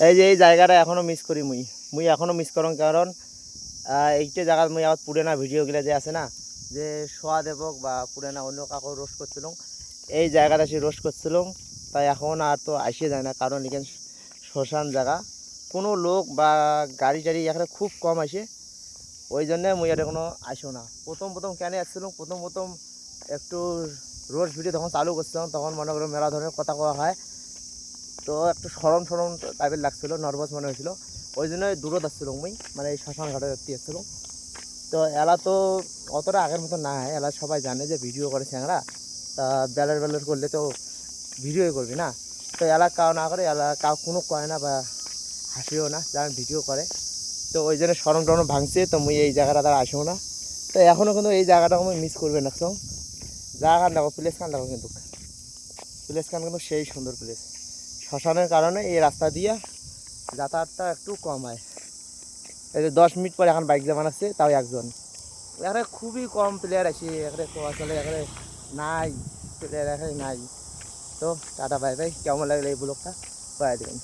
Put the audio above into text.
এই যে এই জায়গাটা এখনও মিস করি মুই এখনও মিস করং, কারণ এইটা জায়গা মুই আবার পুরানা ভিডিওগুলো যে আছে না, যে সোয়া দেবক বা পুরানা অন্য কাকু রোস্ট করছিলাম, এই জায়গাটা সে রোস্ট করছিলাম। তাই এখন আর তো আসে যায় না, কারণ এখানে শ্মশান জায়গা, কোনো লোক বা গাড়ি টাড়ি এখানে খুব কম আসে। ওই জন্যে মুই আর এখনো আসো না। প্রথম কেন আসছিলাম, প্রথম একটু রোস্ট ভিডিও তখন চালু করছিলাম, তখন মনে করো মেলা ধরনের কথা কওয়া হয়, তো একটু সরম টাইপের লাগছিলো, নার্ভাস মনে হয়েছিল। ওই জন্য দূরত আসছিলাম মুই, মানে এই শ্মশান ঘাটে দেখতে আসছিলাম। তো এলা তো অতটা আগের মতো না হয়, এলা সবাই জানে যে ভিডিও করে চ্যাংরা, তা বেলার করলে তো ভিডিওই করবি না। তো এলা কাউ না করে, এলা কাউ কোনো কয় না বা হাসিও না, যারা ভিডিও করে। তো ওই জন্য সরম টরম ভাঙছে, তো মুই এই জায়গাটা তারা আসেও না। তো এখনও কিন্তু এই জায়গাটা আমি মিস করবে না। জায়গা দেখো, প্লেস খান দেখো, কিন্তু প্লেস খান কিন্তু সেই সুন্দর প্লেস। শ্মশানের কারণে এই রাস্তা দিয়ে যাতায়াতটা একটু কম হয়। এই যে 10 মিনিট পরে এখন বাইক জামান আছে, তাও একজন। এখানে খুবই কম প্লেয়ার আছে, এখানে তো আসলে এখানে নাই প্লেয়ার, এখানে নাই। তো টাটা বাই বাই, কেমন লাগলো এই ব্লগটা কয়ে দেবেন।